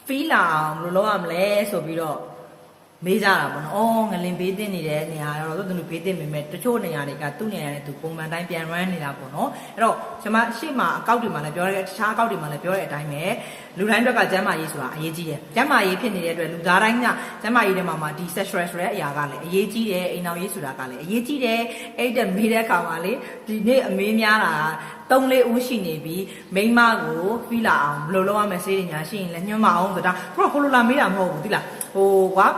feel လာအောင်ဘယ်လိုလုပ်ရမလဲဆိုပြီးတော့မေးကြတာပေါ့နော်။အော်ငလင်ဘေးတင်နေတဲ့နေရာတော့သူတို့ဘေးတင်ပေမဲ့တချို့နေရာတွေကသူ့နေရာနဲ့သူပုံမှန်တိုင်းပြန် run နေတာပေါ့နော်။အဲ့တော့ကျွန်မရှေ့မှာအကောက်တွေမှာလည်းပြောရဲတခြားအကောက်တွေမှာလည်းပြောတဲ့အတိုင်းပဲလူတိုင်းအတွက်ကကျန်းမာရေးဆိုတာအရေးကြီးတယ်။ကျန်းမာရေးဖြစ်နေတဲ့အတွက်လူသားတိုင်းကကျန်းမာရေးထဲမှာဒီ sexual ဆိုတဲ့အရာကလည်းအရေးကြီးတယ်။အိမ်တော်ရေးဆိုတာကလည်းအရေးကြီးတယ်။အဲ့တဲ့မေးတဲ့အခါမှာလေဒီနေ့အမေးများတာ3-4 ဦးရှိနေပြီမိန်းမကို feel လာအောင်ဘယ်လိုလုပ်ရမလဲစေးညာရှိရင်လည်းညွှန်မအောင်ဆိုတာကိုလိုလာမေးတာမဟုတ်ဘူးသိလားဟိုကွာ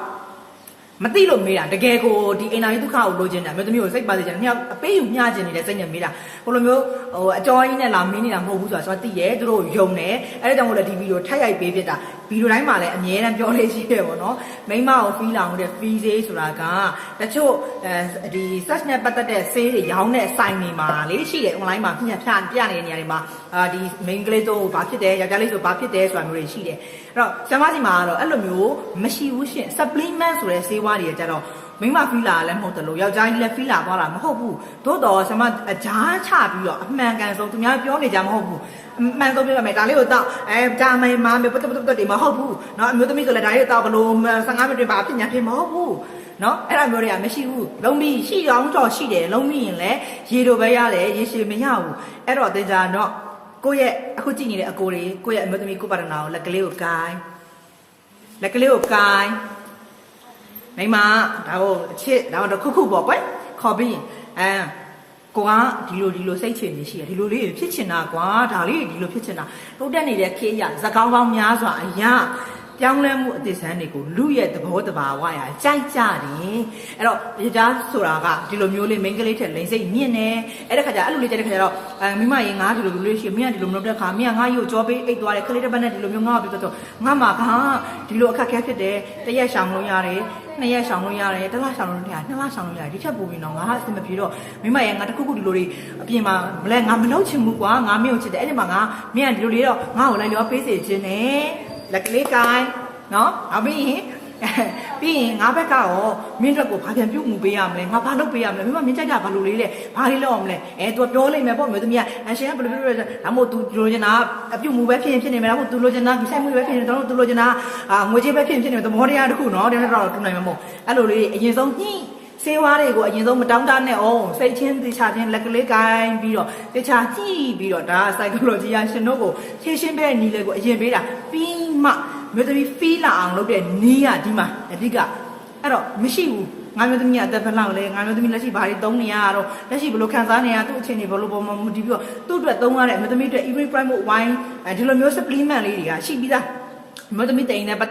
မသိလို့မေးတာတကယ်ကိုဒီအိမ်နာကြီးဒုက္ခကိုလိုချင်တာမျိုးသမီးကိုစိတ်ပါစေချင်တယ်မြောက်အပေးယူမျှချင်နေတဲ့စိတ်နဲ့မေးတာဟိုလိုမျိုးဟိုအကြောကြီးနဲ့လာမင်းနေတာမဟုတ်ဘူးဆိုတာကျွန်တော်သိရဲသူတို့ယုံတယ်အဲ့ဒါကြောင့်မို့လဲဒီဗီဒီယိုထိုက်ရိုက်ပေးဖြစ်တာဗီဒီယိုတိုင်းမှာလည်းအမြဲတမ်းပြောလေးရှိတယ်ပေါ့နော်မိန်းမကို feel လာအောင်တဲ့ feel ဆေးဆိုတာကတချို့ဒီ search နဲ့ပတ်သက်တဲ့ဆေးတွေရောင်းတဲ့ဆိုင်တွေမှာလေးရှိတယ် online မှာပြနေတဲ့နေရာတွေမှာဒီ main ကလေးတို့ဘာဖြစ်တယ်ယောက်ျားလေးဆိုဘာဖြစ်တယ်ဆိုတာမျိုးတွေရှိတယ်အဲ့တော့ဆရာမစီမှာကတော့အဲ့လိုမျိုးမရှိဘူးရှင် supplement ဆိုတဲ့ဆေးဝါးတွေကြတော့မိမ feel လာလည်းမဟုတ်တယ်လို့ယောက်ျားကြီးလည်း feel လာသွားတာမဟုတ်ဘူးသို့တော်ဆရာမအကြားချပြီးတော့အမှန်ကန်ဆုံးသူများပြောနေကြမဟုတ်ဘူးအမှန်ဆုံးပြောရမယ်ဒါလေးကိုတောက်ဒါမှမပတ်တွေမဟုတ်ဘူးเนาะအမျိုးသမီးဆိုလည်းဒါလေးကိုတောက်ဘလို့15မိနစ်တွင်ပါပညာဖြစ်မဟုတ်ဘူးเนาะအဲ့ဒါမျိုးတွေကမရှိဘူးလုံးပြီးရှိအောင်တော့ရှိတယ်လုံးပြီးရင်လည်းရေလိုပဲရတယ်ရေရှည်မရဘူးအဲ့တော့တင်ကြတော့ကိုယ့်ရဲ့အခုကြည့်နေတဲ့အကိုတွေကိုယ့်ရဲ့အမျိုးသမီးကိုပါရနာကိုလက်ကလေးကိုကိုင်းမိမဒါကိုအချစ်ဒါတော့ခုပေါ့ကွယ်ခေါ်ပြီးကိုကဒီလိုစိတ်ချနေရှိတယ်ဒီလိုလေးဖြစ်ချင်တာကွာဒါလေးဒီလိုဖြစ်ချင်တာတိုးတက်နေတဲ့ခေတ်ရဇကောင်းကောင်းများစွာအရာပြောင်းလဲမှုအသစ်ဆန်းတွေကိုလူရဲ့သဘောတဘာဝရာကြိုက်ကြတယ်အဲ့တော့ယောက်ျားဆိုတာကဒီလိုမျိုးလေးမိန်းကလေးထက်လိန်စိတ်မြင့်နေအဲ့ဒါခါကျအဲ့လိုလေးကြတဲ့ခါကျတော့မိမရေငါဒီလိုလေးရှိမင်းကဒီလိုမလုပ်တဲ့ခါမင်းကငါ့ရုပ်ကြောပေးအိတ်သွားတယ်ခလေးတစ်ပတ်နဲ့ဒီလိုမျိုးငါ့ကိုပြောတော့ငါမှာကဒီလိုအခက်ခဲဖြစ်တယ်တစ်ရက်ရှောင်လို့ရတယ်2ရက်ရှောင်လို့ရတယ်တစ်လရှောင်လို့ရတယ်2လရှောင်လို့ရတယ်ဒီချက်ပို့ပြီးတော့ငါအဆင်မပြေတော့မိမရေငါတခုဒီလိုလေးအပြင်မှာမလဲငါမလုပ်ချင်ဘူးကွာငါမင်းကိုချစ်တယ်အဲ့ဒီမှာငါမင်းကဒီလိုလေးတော့ငါ့ကိုလည်းရောပေးစေခြင်းနဲ့လက်ကလေးကိုင်းနော်အပြီးရင်ငါဘက်ကရောမင်းတို့ကိုဘာပြန်ပြုတ်မှုပေးရမလဲငါဘာလုပ်ပေးရမလဲမိမမင်းကြိုက်တာဘာလို့လေးလဲဘာလေးလုပ်အောင်မလဲသူပြောလိုက်မယ်ပေါ့မျိုးသမီးကအရှင်ကဘယ်လိုဒါမို့ तू လိုချင်တာအပြုတ်မှုပဲဖြစ်နေမယ်ဒါမို့ तू လိုချင်တာဒီဆိုင်မှုပဲဖြစ်နေတယ်သူလိုချင်တာငွေကြေးပဲဖြစ်နေတယ်သဘောတရားတစ်ခုနော်တဲ့တော့တူနိုင်မှာမဟုတ်အဲ့လိုလေးအရင်ဆုံးညှိဆေးဝါးတွေကိုအရင်ဆုံးမတောင်းတနဲ့အောင်စိတ်ချင်းတေချာချင်းလက်ကလေးကိုင်းပြီးတော့တေချာကြည့်ပြီးတော့ဒါ psychology ရရှင်တို့ကိုရှင်းပေးတဲ့နည်းလေးကိုအရင်ပေးတာပြီးမှမျိုးသမီး feel လာအောင်လုပ်တဲ့နည်းကဒီမှာအဓိကအဲ့တော့မရှိဘူးငါမျိုးသမီးကအသက်ဘယ်လောက်လဲငါမျိုးသမီးလက်ရှိဘာတွေသုံးနေရတော့လက်ရှိဘယ်လိုခံစားနေရသူ့အခြေအနေဘယ်လိုပုံမှန်ဒီပြီးတော့သူ့အတွက်သုံးရတဲ့အမျိုးသမီးအတွက် Every Prime Wine ဒီလိုမျိုး supplement လေးတွေကရှိပြီးသားမျိုးသမီးတိန်နဲ့